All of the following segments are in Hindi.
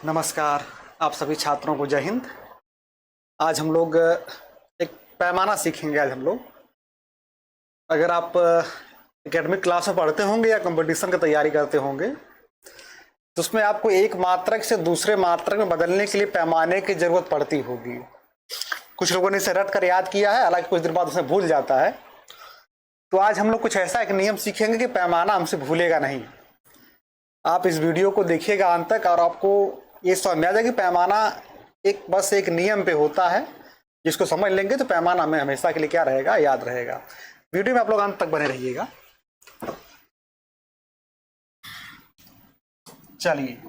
नमस्कार। आप सभी छात्रों को जय हिंद। आज हम लोग एक पैमाना सीखेंगे। आज हम लोग, अगर आप एकेडमिक क्लास में पढ़ते होंगे या कंपटीशन की तैयारी करते होंगे तो उसमें आपको एक मात्रक से दूसरे मात्रक में बदलने के लिए पैमाने की जरूरत पड़ती होगी। कुछ लोगों ने इसे रट कर याद किया है, हालांकि कुछ देर बाद उसे भूल जाता है। तो आज हम लोग कुछ ऐसा एक नियम सीखेंगे कि पैमाना हमसे भूलेगा नहीं। आप इस वीडियो को देखिएगा अंत तक और आपको ये समझ में आ जाएगा कि पैमाना बस एक नियम पे होता है। जिसको समझ लेंगे तो पैमाना में हमेशा के लिए क्या रहेगा, याद रहेगा। वीडियो में आप लोग अंत तक बने रहिएगा। चलिए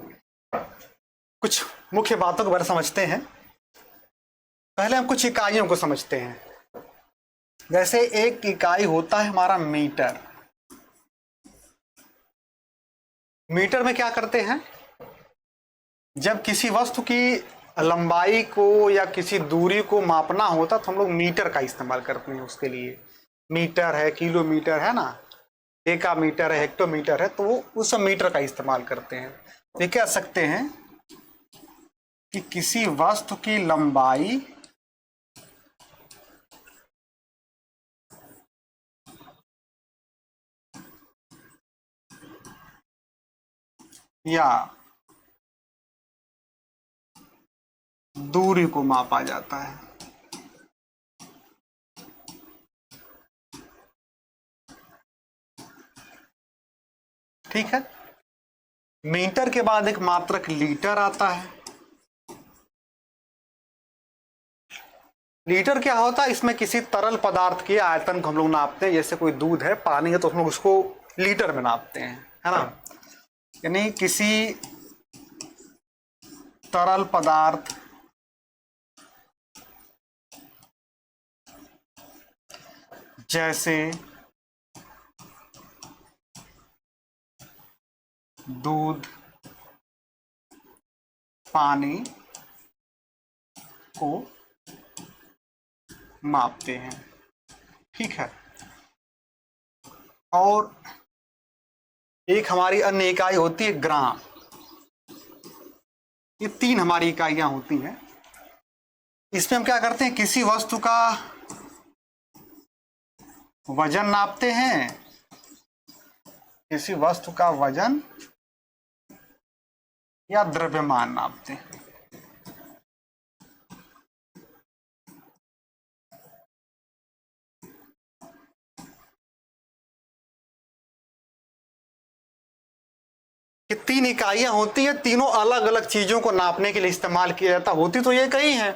कुछ मुख्य बातों के बारे में समझते हैं। पहले हम कुछ इकाइयों को समझते हैं। जैसे एक इकाई होता है हमारा मीटर। मीटर में क्या करते हैं, जब किसी वस्तु की लंबाई को या किसी दूरी को मापना होता तो हम लोग मीटर का इस्तेमाल करते हैं। उसके लिए मीटर है, किलोमीटर है ना, डेकामीटर है, हेक्टोमीटर है, तो वो उस मीटर का इस्तेमाल करते हैं। ये कह सकते हैं कि किसी वस्तु की लंबाई या दूरी को मापा जाता है। ठीक है। मीटर के बाद एक मात्रक लीटर आता है। लीटर क्या होता है, इसमें किसी तरल पदार्थ के आयतन को हम लोग नापते हैं। जैसे कोई दूध है, पानी है, तो हम लोग उसको लीटर में नापते हैं, है ना। यानी किसी तरल पदार्थ जैसे दूध, पानी को मापते हैं। ठीक है। और एक हमारी अन्य इकाई होती है ग्राम। ये तीन हमारी इकाइयां होती हैं। इसमें हम क्या करते हैं, किसी वस्तु का वजन नापते हैं, किसी वस्तु का वजन या द्रव्यमान नापते हैं। ये तीन इकाइयां होती हैं, तीनों अलग अलग चीजों को नापने के लिए इस्तेमाल किया जाता। होती तो ये कई है,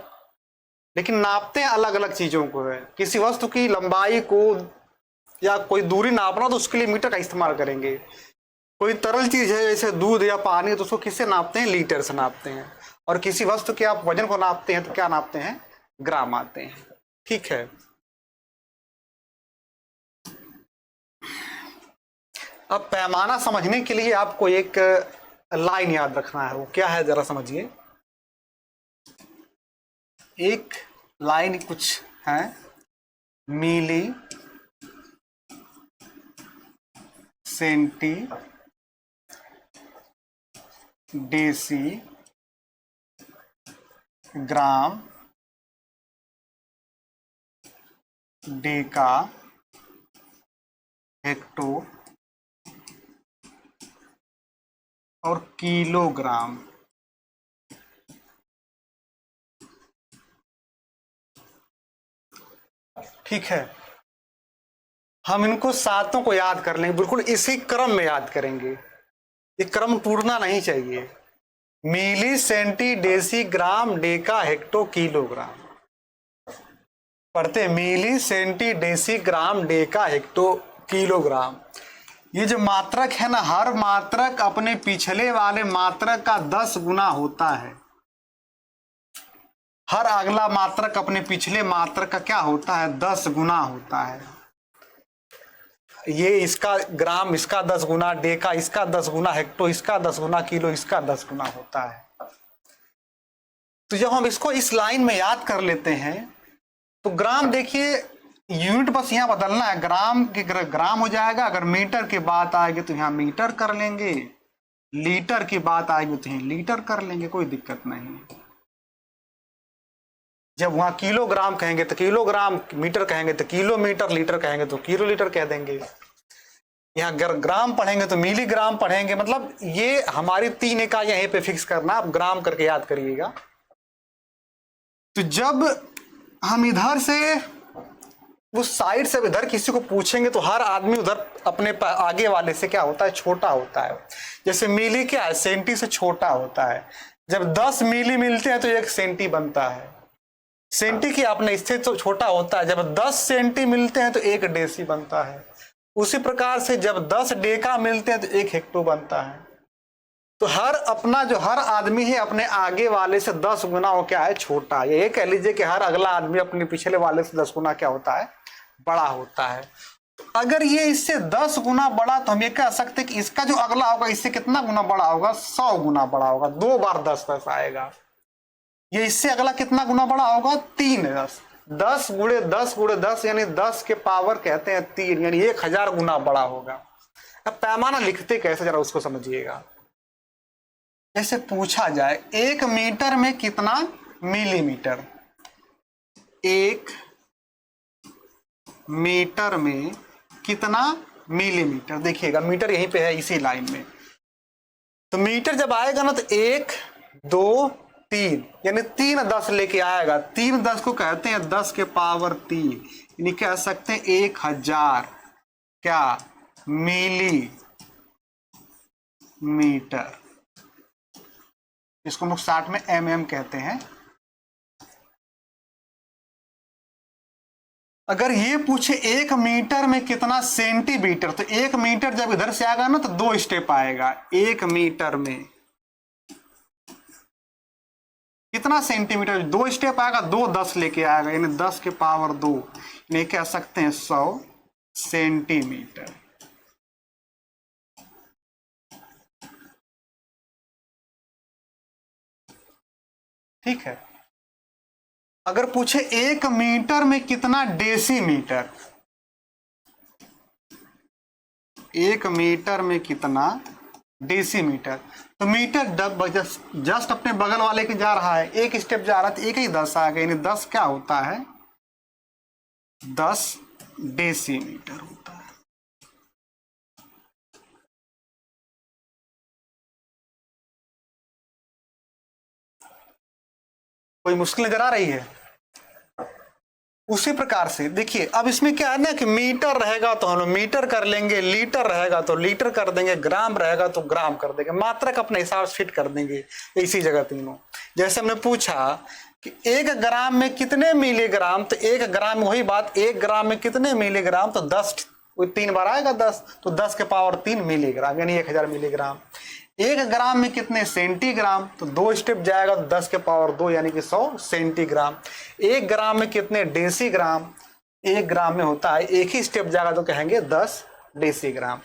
लेकिन नापते हैं अलग अलग चीजों को है। किसी वस्तु की लंबाई को या कोई दूरी नापना तो उसके लिए मीटर का इस्तेमाल करेंगे। कोई तरल चीज है जैसे दूध या पानी, तो उसको किससे नापते हैं, लीटर से नापते हैं। और किसी वस्तु के आप वजन को नापते हैं तो क्या नापते हैं, ग्राम आते हैं। ठीक है। अब पैमाना समझने के लिए आपको एक लाइन याद रखना है। वो क्या है, जरा समझिए। एक लाइन कुछ है, मिली सेंटी डेसी ग्राम डेका हेक्टो और किलोग्राम। ठीक है। हम इनको सातों को याद कर लेंगे, बिल्कुल इसी क्रम में याद करेंगे। ये क्रम टूटना नहीं चाहिए। मिली सेंटी डेसी ग्राम डेका हेक्टो किलोग्राम। पढ़ते, मिली सेंटी डेसी ग्राम डेका हेक्टो किलोग्राम। ये जो मात्रक है ना, हर मात्रक अपने पिछले वाले मात्रक का 10 गुना होता है। हर अगला मात्रक अपने पिछले मात्रक का क्या होता है, 10 गुना होता है। ये इसका ग्राम इसका 10 गुना, डेका इसका 10 गुना, हेक्टो इसका 10 गुना, किलो इसका 10 गुना होता है। तो जब हम इसको इस लाइन में याद कर लेते हैं तो ग्राम, देखिए यूनिट बस यहां बदलना है। ग्राम की ग्राम हो जाएगा, अगर मीटर की बात आएगी तो यहां मीटर कर लेंगे। लीटर की बात आएगी तो लीटर कर लेंगे, कोई दिक्कत नहीं। जब वहां किलोग्राम कहेंगे तो किलोग्राम, मीटर कहेंगे तो किलोमीटर, लीटर कहेंगे तो किलो लीटर कह देंगे। यहाँ अगर ग्राम पढ़ेंगे तो मिलीग्राम पढ़ेंगे। मतलब ये हमारी 3 इकाई यहीं पे फिक्स करना, आप ग्राम करके याद करिएगा। तो जब हम इधर से उस साइड से इधर किसी को पूछेंगे तो हर आदमी उधर अपने आगे वाले से क्या होता है, छोटा होता है। जैसे मिली क्या है, सेंटी से छोटा होता है। जब 10 मिली मिलते हैं तो 1 सेंटी बनता है। सेंटी की आपने इससे तो छोटा होता है। जब 10 सेंटी मिलते हैं तो 1 डेसी बनता है। उसी प्रकार से जब 10 डेका मिलते हैं तो 1 हेक्टो बनता है। तो हर आदमी है अपने आगे वाले से 10 गुना वो क्या है, छोटा। ये कह लीजिए कि हर अगला आदमी अपने पिछले वाले से 10 गुना क्या होता है, बड़ा होता है। तो अगर ये इससे 10 गुना बड़ा, तो हम ये कह सकते हैं कि इसका जो अगला होगा इससे कितना गुना बड़ा होगा, 100 गुना बड़ा होगा। 2 बार 10 10 आएगा। ये इससे अगला कितना गुना बड़ा होगा, 3 10। 10 गुणे 10 गुणे 10 यानी 10 के पावर कहते हैं 3, यानी 1000 गुना बड़ा होगा। अब पैमाना लिखते कैसे, जरा उसको समझिएगा। जैसे पूछा जाए 1 मीटर में कितना मिलीमीटर, 1 मीटर में कितना मिलीमीटर। देखिएगा मीटर यहीं पे है इसी लाइन में। तो मीटर जब आएगा ना तो 1 2 3 यानी 3 10 लेके आएगा। 3 10 को कहते हैं 10 के पावर 3, यानी कह सकते हैं 1000 क्या मिली मीटर। इसको हम लोग 60 में mm कहते हैं। अगर ये पूछे 1 मीटर में कितना सेंटीमीटर, तो 1 मीटर जब इधर से आएगा ना तो 2 स्टेप आएगा। 1 मीटर में कितना सेंटीमीटर, 2 स्टेप आएगा, 2 10 लेके आएगा, यानी 10 के पावर 2, यानी कह सकते हैं 100 सेंटीमीटर। ठीक है। अगर पूछे 1 मीटर में कितना डेसीमीटर, 1 मीटर में कितना डेसीमीटर, तो मीटर जस्ट अपने बगल वाले के जा रहा है, 1 स्टेप जा रहा है तो 1 ही 10 आ गया, यानी 10 क्या होता है, 10 डेसीमीटर होता है। कोई मुश्किल नजर आ रही है? उसी प्रकार से देखिए, अब इसमें क्या है ना कि मीटर रहेगा तो हम मीटर कर लेंगे, लीटर रहेगा तो लीटर कर देंगे, ग्राम रहेगा तो ग्राम कर देंगे, मात्रक अपने हिसाब से फिट कर देंगे इसी जगह तीनों। जैसे हमने पूछा कि 1 ग्राम में कितने मिलीग्राम, तो 1 ग्राम वही बात, 1 ग्राम में कितने मिलीग्राम, तो 10 3 बार आएगा 10, तो 10 के पावर 3 मिलीग्राम, यानी 1000 मिलीग्राम। 1 ग्राम में कितने सेंटीग्राम, तो 2 स्टेप जाएगा तो 10 के पावर 2 यानी कि 100 सेंटीग्राम। 1 ग्राम में कितने डेसीग्राम, 1 ग्राम में होता है 1 ही स्टेप जाएगा तो कहेंगे 10 डेसीग्राम।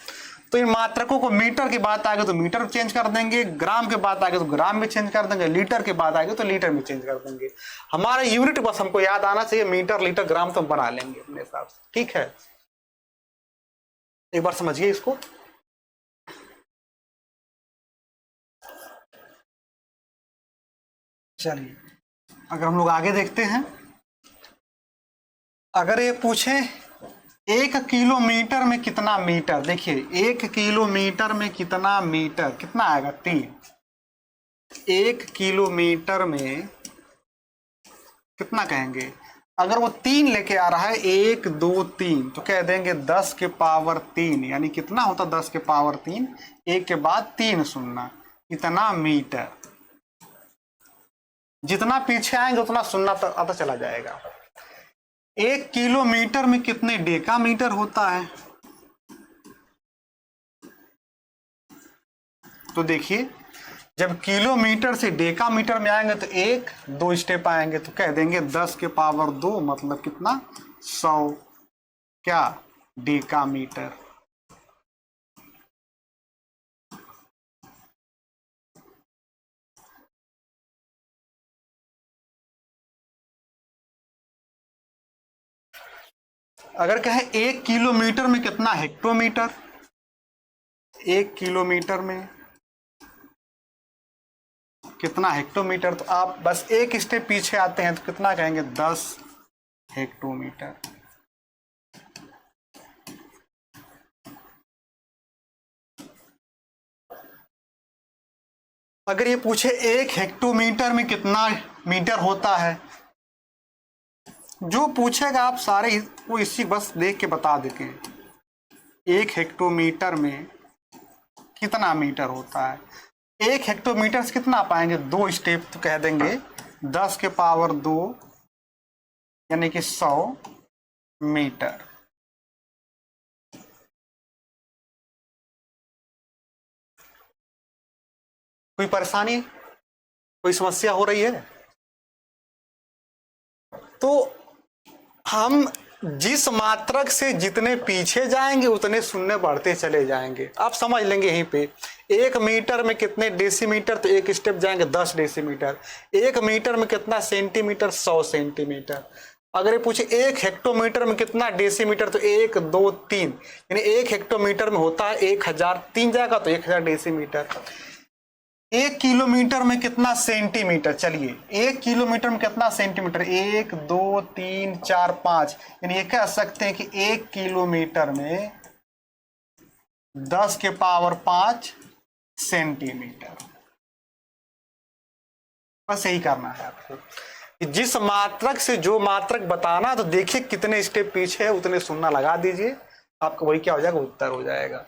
तो इन मात्रकों को, मीटर की बात आएगी तो मीटर चेंज कर देंगे, ग्राम की बात आएगी तो ग्राम में चेंज कर देंगे, लीटर की बात आएगी तो लीटर में चेंज कर देंगे। हमारा यूनिट बस हमको याद आना चाहिए, मीटर लीटर ग्राम तो हम बना लेंगे अपने हिसाब से। ठीक है, एक बार समझिए इसको। चलिए अगर हम लोग आगे देखते हैं, अगर ये पूछे 1 किलोमीटर में कितना मीटर, देखिए 1 किलोमीटर में कितना मीटर, कितना आएगा 3। 1 किलोमीटर में कितना कहेंगे, अगर वो 3 लेके आ रहा है 1 2 3 तो कह देंगे 10 के पावर 3, यानी कितना होता 10 के पावर 3, 1 के बाद 3 सुनना, इतना मीटर। जितना पीछे आएंगे उतना सुनना आता चला जाएगा। 1 किलोमीटर में कितने डेकामीटर होता है, तो देखिए जब किलोमीटर से डेकामीटर में आएंगे तो 1 2 स्टेप आएंगे तो कह देंगे 10 के पावर 2, मतलब कितना 100 क्या डेकामीटर। अगर कहे 1 किलोमीटर में कितना हेक्टोमीटर, 1 किलोमीटर में कितना हेक्टोमीटर, तो आप बस एक स्टेप पीछे आते हैं तो कितना कहेंगे 10 हेक्टोमीटर। अगर ये पूछे 1 हेक्टोमीटर में कितना मीटर होता है, जो पूछेगा आप सारे वो इसी बस देख के बता देते हैं 1 हेक्टोमीटर में कितना मीटर होता है। 1 हेक्टोमीटर से कितना पाएंगे, 2 स्टेप, तो कह देंगे 10 के पावर 2 यानी कि 100 मीटर। कोई परेशानी, कोई समस्या हो रही है? तो हम जिस मात्रक से जितने पीछे जाएंगे उतने शून्य बढ़ते चले जाएंगे। आप समझ लेंगे यहीं पे 1 मीटर में कितने डेसीमीटर, तो एक स्टेप जाएंगे 10 डेसीमीटर। 1 मीटर में कितना सेंटीमीटर, 100 सेंटीमीटर। अगर ये पूछे 1 हेक्टोमीटर में कितना डेसीमीटर, तो 1 2 3 यानी 1 हेक्टोमीटर में होता है 1000, 3 जाएगा तो 1000 डेसीमीटर। 1 किलोमीटर में कितना सेंटीमीटर, चलिए 1 किलोमीटर में कितना सेंटीमीटर, 1 2 3 4 5 यानी ये कह सकते हैं कि 1 किलोमीटर में 10 के पावर 5 सेंटीमीटर। बस यही करना है आपको, जिस मात्रक से जो मात्रक बताना, तो देखिए कितने स्टेप पीछे है उतने शून्य लगा दीजिए, आपको वही क्या हो जाएगा, उत्तर हो जाएगा।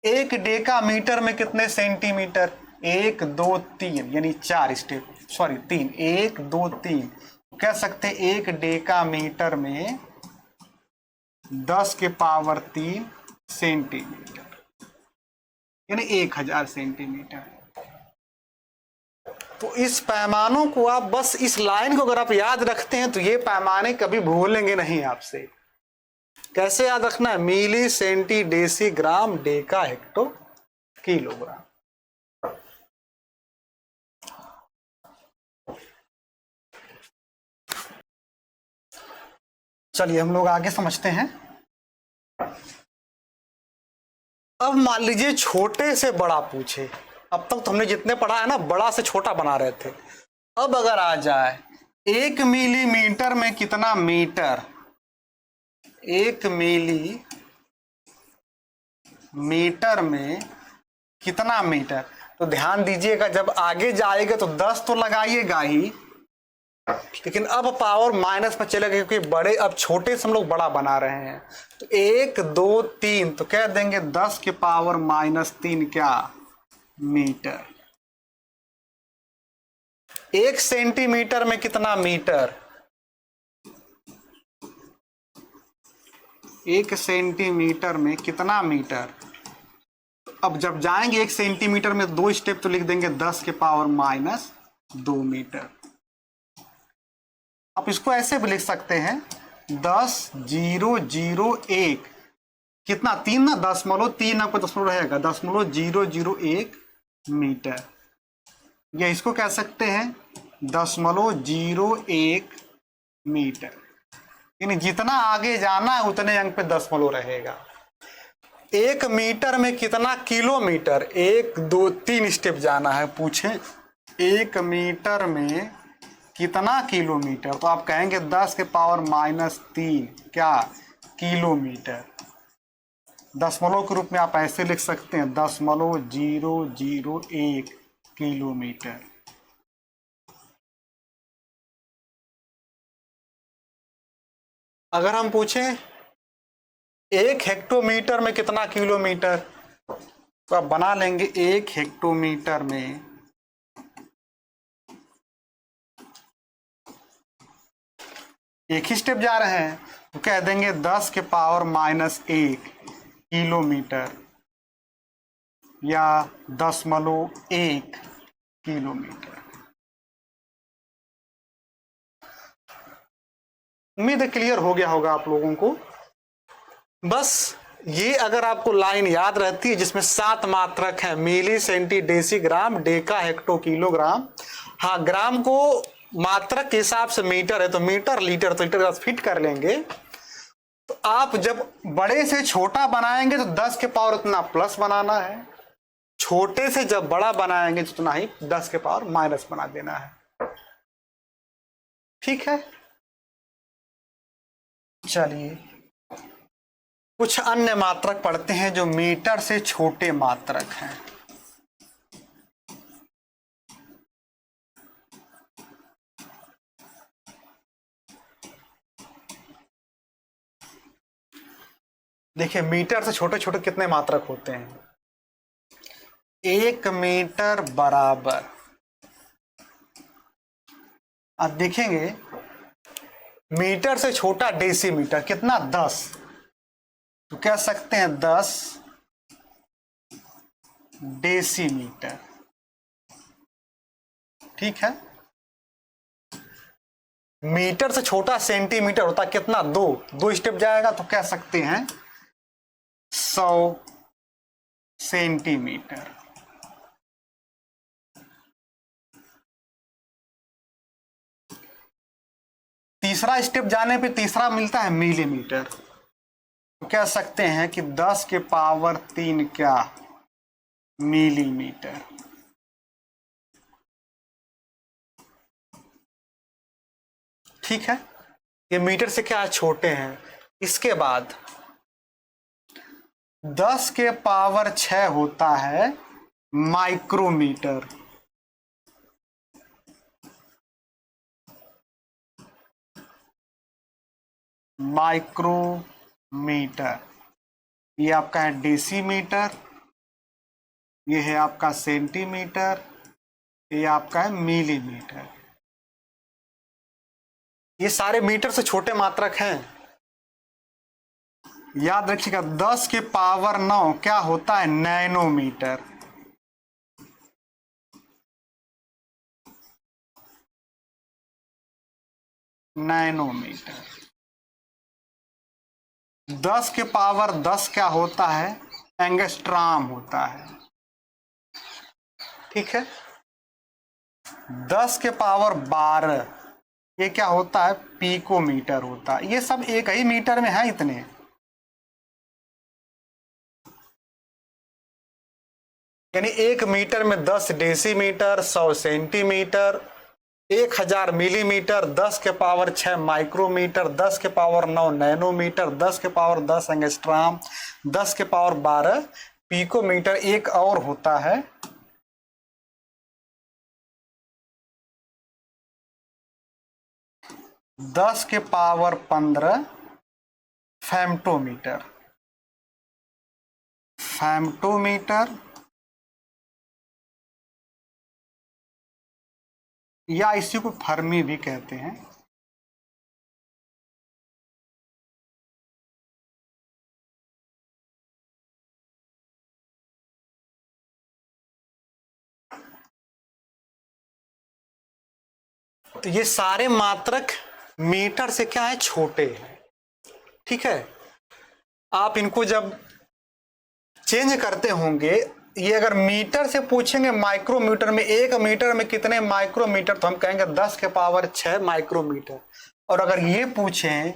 1 डेकामीटर में कितने सेंटीमीटर, 1 2 3 यानी 4 स्टेप, सॉरी 3, 1 2 3 कह सकते हैं 1 डेकामीटर में 10 के पावर 3 सेंटीमीटर यानी 1000 सेंटीमीटर। तो इस पैमानों को आप बस, इस लाइन को अगर आप याद रखते हैं तो ये पैमाने कभी भूलेंगे नहीं आपसे। कैसे याद रखना है, मिली सेंटी डेसी ग्राम डेका हेक्टो किलोग्राम। चलिए हम लोग आगे समझते हैं। अब मान लीजिए छोटे से बड़ा पूछे, अब तक तो हमने जितने पढ़ा है ना बड़ा से छोटा बना रहे थे। अब अगर आ जाए 1 मिलीमीटर में कितना मीटर, 1 मिलीमीटर में कितना मीटर, तो ध्यान दीजिएगा जब आगे जाएगा तो 10 तो लगाइएगा ही, लेकिन अब पावर माइनस में चलेगा क्योंकि बड़े, अब छोटे से हम लोग बड़ा बना रहे हैं। तो 1 2 3 तो कह देंगे 10 के पावर -3 क्या मीटर। 1 सेंटीमीटर में कितना मीटर, 1 सेंटीमीटर में कितना मीटर। अब जब जाएंगे 1 सेंटीमीटर में 2 स्टेप तो लिख देंगे 10 के पावर -2 मीटर। आप इसको ऐसे भी लिख सकते हैं 10,001 कितना 3 ना 10.3 आपको दशमलव रहेगा 10,001 मीटर, या इसको कह सकते हैं 0.01 मीटर। यानी जितना आगे जाना है उतने अंक पे दशमलव रहेगा। 1 मीटर में कितना किलोमीटर, 1 2 3 स्टेप जाना है, पूछे 1 मीटर में कितना किलोमीटर, तो आप कहेंगे 10 के पावर -3 क्या किलोमीटर। दशमलव के रूप में आप ऐसे लिख सकते हैं 0.001 किलोमीटर। अगर हम पूछें 1 हेक्टोमीटर में कितना किलोमीटर, तो आप बना लेंगे 1 हेक्टोमीटर में एक ही स्टेप जा रहे हैं तो कह देंगे 10 के पावर -1 किलोमीटर या 0.1 किलोमीटर। उम्मीद है क्लियर हो गया होगा आप लोगों को। बस ये अगर आपको लाइन याद रहती है जिसमें 7 मात्रक है, मिली सेंटी डेसी ग्राम डेका हेक्टो किलोग्राम। हाँ, ग्राम को मात्रक के हिसाब से मीटर है तो मीटर, लीटर तो लीटर फिट कर लेंगे। तो आप जब बड़े से छोटा बनाएंगे तो 10 के पावर उतना प्लस बनाना है, छोटे से जब बड़ा बनाएंगे तो उतना ही 10 के पावर माइनस बना देना है। ठीक है, चलिए कुछ अन्य मात्रक पढ़ते हैं जो मीटर से छोटे मात्रक हैं। देखिए मीटर से छोटे छोटे कितने मात्रक होते हैं। 1 मीटर बराबर, अब देखेंगे मीटर से छोटा डेसीमीटर कितना, 10, तो कह सकते हैं 10 डेसीमीटर। ठीक है, मीटर से छोटा सेंटीमीटर होता कितना, 2 स्टेप जाएगा तो कह सकते हैं 100 सेंटीमीटर। तीसरा स्टेप जाने पे तीसरा मिलता है मिलीमीटर, तो कह सकते हैं कि 10 के पावर 3 क्या, मिलीमीटर। ठीक है, ये मीटर से क्या छोटे हैं। इसके बाद 10 के पावर 6 होता है माइक्रोमीटर। माइक्रोमीटर, ये आपका है डेसीमीटर, ये है आपका सेंटीमीटर, ये आपका है मिलीमीटर। ये सारे मीटर से छोटे मात्रक हैं। याद रखिएगा 10 के पावर 9 क्या होता है, नैनोमीटर। नैनोमीटर। 10 के पावर 10 क्या होता है, एंगस्ट्राम होता है। ठीक है, 10 के पावर 12 ये क्या होता है, पिकोमीटर होता है। ये सब एक ही मीटर में है इतने। यानी 1 मीटर में 10 डेसीमीटर, 100 सेंटीमीटर, 1000 मिलीमीटर, 10 के पावर 6 माइक्रोमीटर, 10 के पावर 9 नैनोमीटर, 10 के पावर 10 एंगस्ट्राम, 10 के पावर 12 पिकोमीटर। एक और होता है 10 के पावर 15 फेम्टोमीटर। फेम्टोमीटर या इसी को फर्मी भी कहते हैं। तो ये सारे मात्रक मीटर से क्या है, छोटे हैं। ठीक है, आप इनको जब चेंज करते होंगे, ये अगर मीटर से पूछेंगे माइक्रोमीटर में, 1 मीटर में कितने माइक्रोमीटर, तो हम कहेंगे 10 के पावर 6 माइक्रोमीटर। और अगर ये पूछें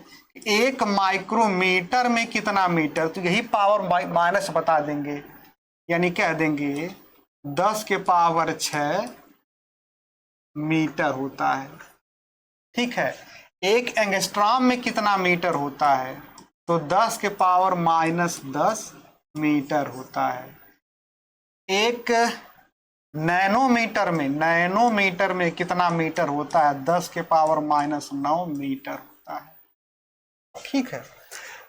1 माइक्रोमीटर में कितना मीटर, तो यही पावर माइनस बता देंगे, यानी कह देंगे 10 के पावर 6 मीटर होता है। ठीक है, 1 एंगस्ट्राम में कितना मीटर होता है, तो 10 के पावर -10 मीटर होता है। 1 नैनोमीटर में कितना मीटर होता है, 10 के पावर -9 मीटर होता है। ठीक है,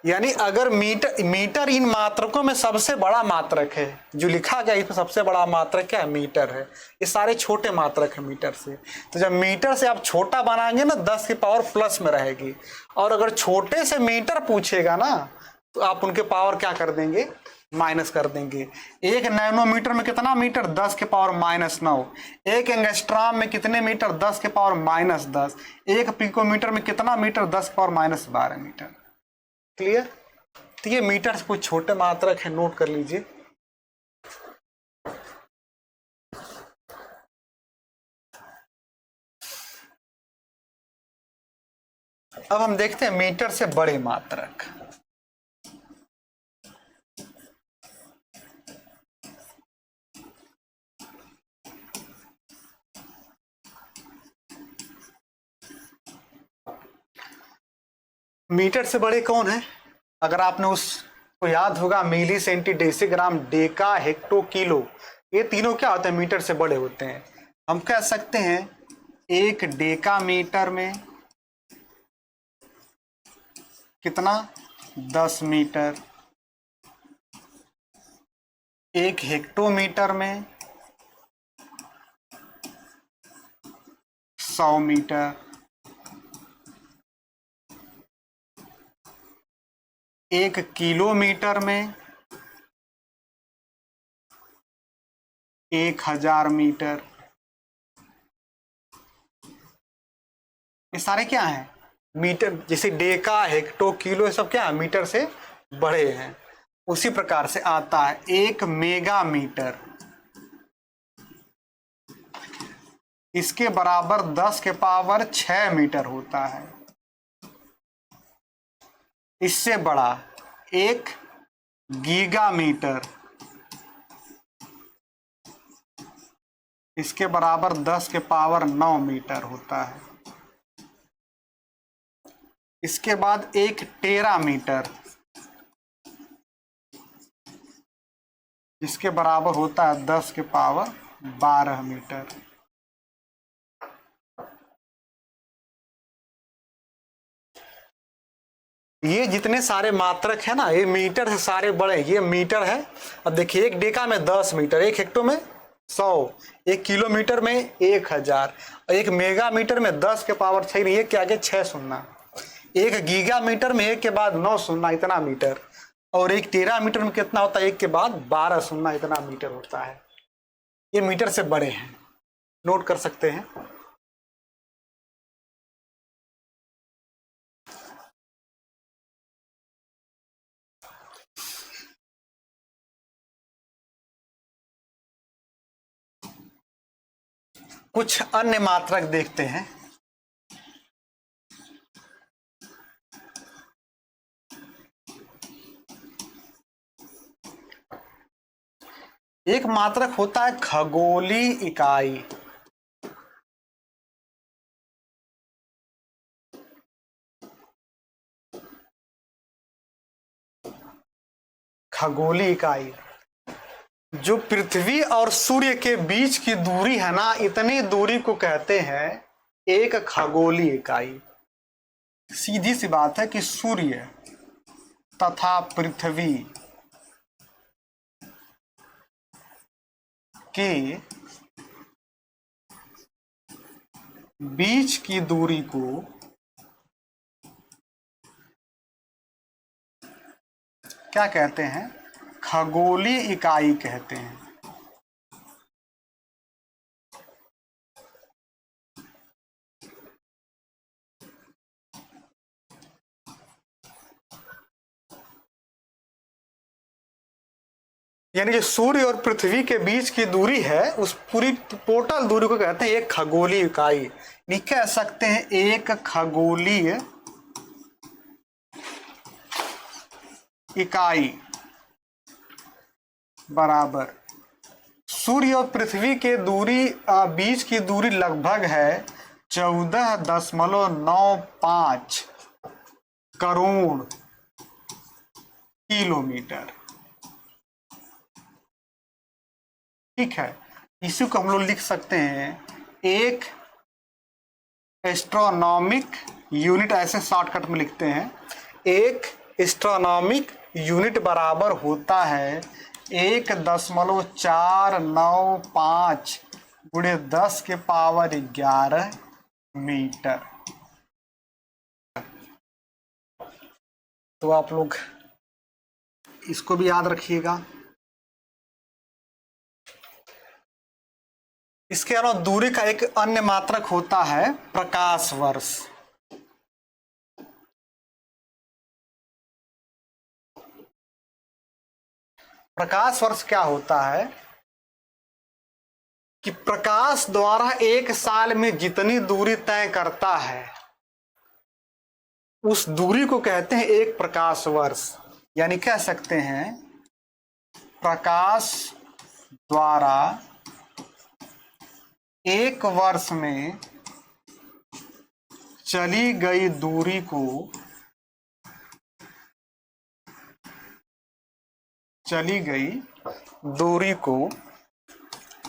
यानी अगर मीटर इन मात्रकों में सबसे बड़ा मात्रक है, जो लिखा गया इसमें सबसे बड़ा मात्रक क्या है, मीटर है। ये सारे छोटे मात्रक है मीटर से। तो जब मीटर से आप छोटा बनाएंगे ना, 10 की पावर प्लस में रहेगी। और अगर छोटे से मीटर पूछेगा ना, तो आप उनके पावर क्या कर देंगे, माइनस कर देंगे। 1 नैनोमीटर में कितना मीटर, 10 के पावर -9। 1 एंगस्ट्राम में कितने मीटर, 10 के पावर -10। 1 पिकोमीटर में कितना मीटर, 10 के पावर -12 मीटर। क्लियर। तो ये मीटर से कुछ छोटे मात्रक है, नोट कर लीजिए। अब हम देखते हैं मीटर से बड़े मात्रक। मीटर से बड़े कौन है? अगर आपने उसको याद होगा, milli, centi, decigram, deca, hecto, kilo, ये तीनों क्या होते हैं? मीटर से बड़े होते हैं। हम कह सकते हैं एक डेका मीटर में कितना? 10 मीटर। एक हेक्टोमीटर में 100 मीटर। एक किलोमीटर में 1000 मीटर। ये सारे क्या हैं? मीटर। जैसे डेका, हेक्टो, किलो, ये सब क्या है? मीटर से बड़े हैं। उसी प्रकार से आता है एक मेगा मीटर, इसके बराबर 10 के पावर 6 मीटर होता है। इससे बड़ा एक गीगा मीटर, इसके बराबर 10 के पावर 9 मीटर होता है। इसके बाद एक टेरा मीटर, जिसके बराबर होता है 10 के पावर 12 मीटर। ये जितने सारे मात्रक है ना, ये मीटर से सारे बड़े, ये मीटर है। अब देखिए, एक डेका में 10 मीटर, एक हेक्टो में 100, एक किलोमीटर में 1000, और एक मेगा मीटर में 10 के पावर 6, ये के आगे 6 सुनना, एक गीगा मीटर में 1 के बाद 9 सुनना, इतना मीटर, और एक टेरा मीटर में कितना होता है? 1 के बाद 12 सुनना, इतना मीटर होता है। ये मीटर से बड़े हैं, नोट कर सकते हैं। कुछ अन्य मात्रक देखते हैं। एक मात्रक होता है खगोलीय इकाई। खगोलीय इकाई जो पृथ्वी और सूर्य के बीच की दूरी है ना, इतनी दूरी को कहते हैं एक खगोलीय इकाई। सीधी सी बात है कि सूर्य तथा पृथ्वी के बीच की दूरी को क्या कहते हैं? खगोलीय इकाई कहते हैं। यानी जो सूर्य और पृथ्वी के बीच की दूरी है, उस पूरी टोटल दूरी को कहते हैं एक खगोलीय इकाई। नहीं, कह सकते हैं एक खगोलीय इकाई बराबर सूर्य और पृथ्वी के दूरी बीच की दूरी लगभग है 14.95 करोड़ किलोमीटर। ठीक है, इसी को हम लोग लिख सकते हैं एक एस्ट्रोनॉमिक यूनिट, ऐसे शॉर्टकट में लिखते हैं। एक एस्ट्रोनॉमिक यूनिट बराबर होता है 1.495 गुणे 10 के पावर 11 मीटर। तो आप लोग इसको भी याद रखिएगा। इसके अलावा दूरी का एक अन्य मात्रक होता है प्रकाश वर्ष। प्रकाश वर्ष क्या होता है कि प्रकाश द्वारा एक साल में जितनी दूरी तय करता है, उस दूरी को कहते हैं एक प्रकाश वर्ष। यानी कह सकते हैं प्रकाश द्वारा एक वर्ष में चली गई दूरी को चली गई दूरी को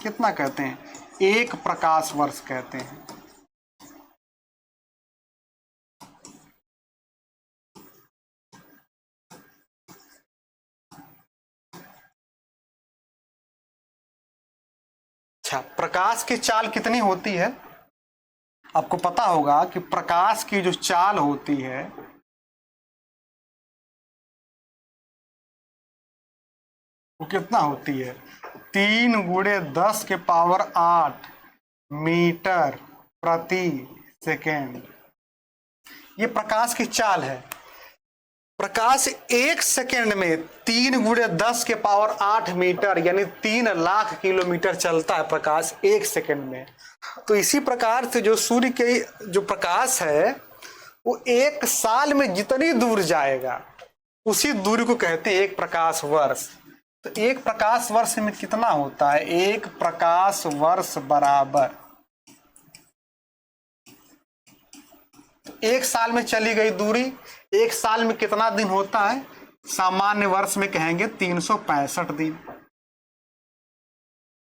कितना कहते हैं? 1 प्रकाश वर्ष कहते हैं। अच्छा, प्रकाश की चाल कितनी होती है? आपको पता होगा कि प्रकाश की जो चाल होती है वो कितना होती है? 3 × 10⁸ मीटर प्रति सेकेंड। ये प्रकाश की चाल है। प्रकाश 1 सेकेंड में 3 × 10⁸ मीटर यानी 3 लाख किलोमीटर चलता है प्रकाश 1 सेकेंड में। तो इसी प्रकार से जो सूर्य के जो प्रकाश है वो 1 साल में जितनी दूर जाएगा उसी दूरी को कहते हैं 1 प्रकाश वर्ष। तो 1 प्रकाश वर्ष में कितना होता है? 1 प्रकाश वर्ष बराबर 1 साल में चली गई दूरी। 1 साल में कितना दिन होता है? सामान्य वर्ष में कहेंगे 365 दिन।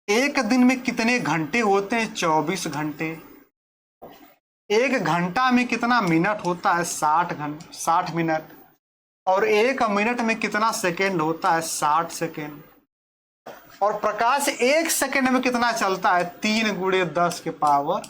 1 दिन में कितने घंटे होते हैं? 24 घंटे। 1 घंटा में कितना मिनट होता है? 60 मिनट। और 1 मिनट में कितना सेकेंड होता है? 60 सेकेंड। और प्रकाश 1 सेकेंड में कितना चलता है? 3 × 10⁸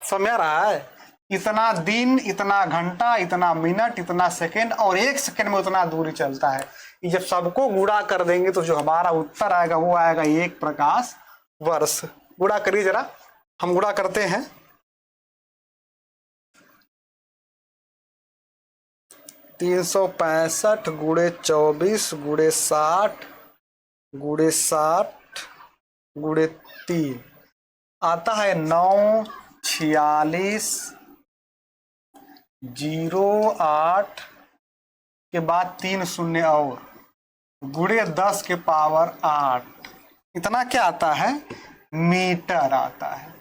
समझ रहा है? इतना दिन, इतना घंटा, इतना मिनट, इतना सेकेंड और 1 सेकेंड में उतना दूरी चलता है। ये जब सबको गुणा कर देंगे तो जो हमारा उत्तर आएगा वो आएगा 1 प्रकाश वर्ष। गुणा करिए जरा, हम गुणा करते हैं। 365 × 24 × 60 × 60 × 3 आता है 946 08 के बाद 3 शून्य और × 10⁸ इतना क्या आता है? मीटर आता है।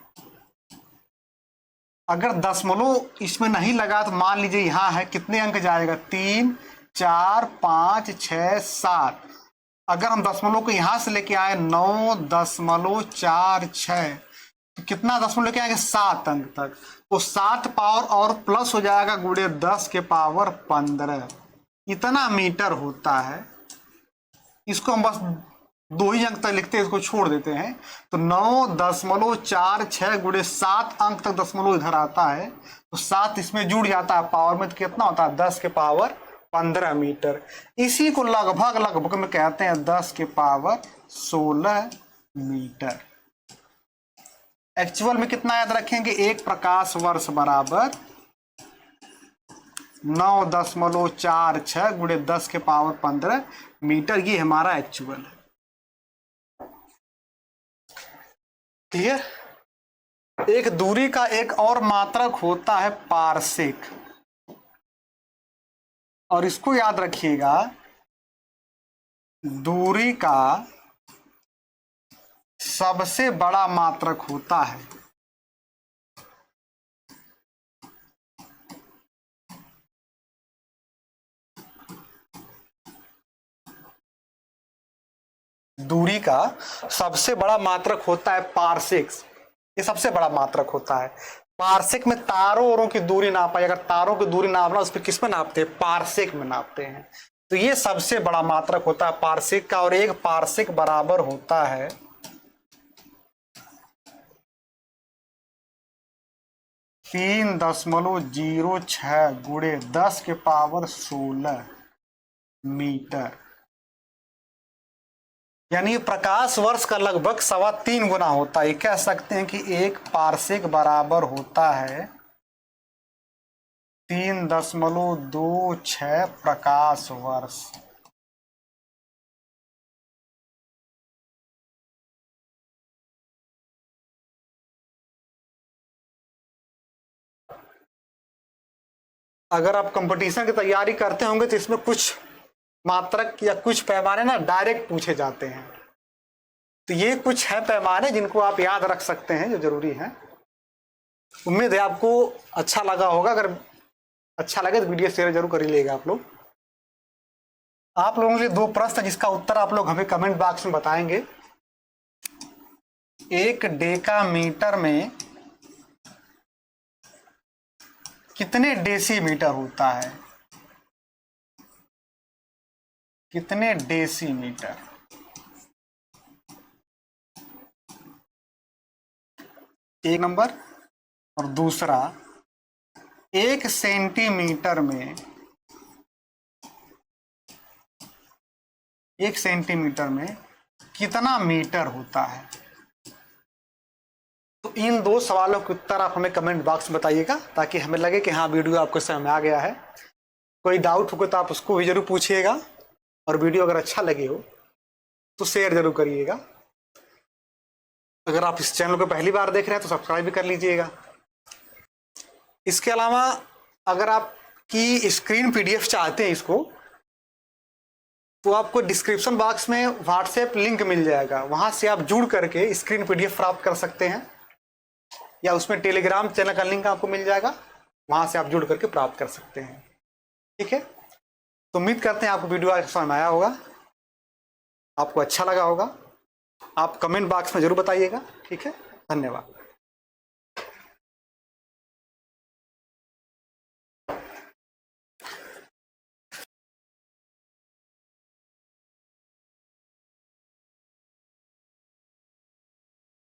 अगर दशमलव इसमें नहीं लगा तो मान लीजिए यहां है, कितने अंक जाएगा? 3 4 5 6 7। अगर हम दशमलव को यहां से लेके आए 9.46 तो कितना दशमलव लेके आएंगे? 7 अंक तक। तो 7 पावर और प्लस हो जाएगा × 10⁻15। इतना मीटर होता है। इसको हम बस 2 ही अंक तक लिखते हैं, इसको छोड़ देते हैं। तो 9.46 × 7 अंक तक दशमलव इधर आता है तो 7 इसमें जुड़ जाता है पावर में, तो कितना होता है? 10⁻15 मीटर। इसी को लगभग में कहते हैं 10⁻16 मीटर। एक्चुअल में कितना याद रखेंगे? 1 प्रकाश वर्ष बराबर 9.46 × 10⁻15 मीटर। ये हमारा एक्चुअल है। क्लियर? एक दूरी का एक और मात्रक होता है पारसेक, और इसको याद रखिएगा, दूरी का सबसे बड़ा मात्रक होता है दूरी का सबसे बड़ा मात्रक होता है पारसेक। ये सबसे बड़ा मात्रक होता है। पारसेक में तारों औरों की दूरी नापा, अगर तारों की दूरी नापना उस पर किस में नापते हैं? पारसेक में नापते हैं। तो ये सबसे बड़ा मात्रक होता है पारसेक का, और 1 पारसेक बराबर होता है 3.06 × 10⁻16 मीटर। यानी प्रकाश वर्ष का लगभग 3.25 गुना होता है। कह सकते हैं कि 1 पारसेक बराबर होता है 3.26 प्रकाश वर्ष। अगर आप कंपटीशन की तैयारी करते होंगे तो इसमें कुछ मात्रक या कुछ पैमाने ना डायरेक्ट पूछे जाते हैं। तो ये कुछ है पैमाने जिनको आप याद रख सकते हैं, जो जरूरी है। उम्मीद है आपको अच्छा लगा होगा। अगर अच्छा लगे तो वीडियो शेयर जरूर कर लीजिएगा आप लोग। आप लोगों के लिए 2 प्रश्न जिसका उत्तर आप लोग हमें कमेंट बॉक्स में बताएंगे। 1 डेकामीटर में कितने डेसीमीटर होता है? कितने डेसीमीटर? एक नंबर। और दूसरा, 1 सेंटीमीटर में 1 सेंटीमीटर में कितना मीटर होता है? तो इन 2 सवालों के उत्तर आप हमें कमेंट बॉक्स में बताइएगा, ताकि हमें लगे कि हाँ वीडियो आपको समझ में आ गया है। कोई डाउट होगा तो आप उसको भी जरूर पूछिएगा, और वीडियो अगर अच्छा लगे हो तो शेयर जरूर करिएगा। अगर आप इस चैनल को पहली बार देख रहे हैं तो सब्सक्राइब भी कर लीजिएगा। इसके अलावा अगर आपकी स्क्रीन पीडीएफ चाहते हैं इसको, तो आपको डिस्क्रिप्शन बॉक्स में व्हाट्सएप लिंक मिल जाएगा, वहां से आप जुड़ करके स्क्रीन पीडीएफ प्राप्त कर सकते हैं, या उसमें टेलीग्राम चैनल का लिंक आपको मिल जाएगा, वहां से आप जुड़ करके प्राप्त कर सकते हैं। ठीक है, तो उम्मीद करते हैं आपको वीडियो समझ में आया होगा, आपको अच्छा लगा होगा। आप कमेंट बॉक्स में जरूर बताइएगा। ठीक है, धन्यवाद।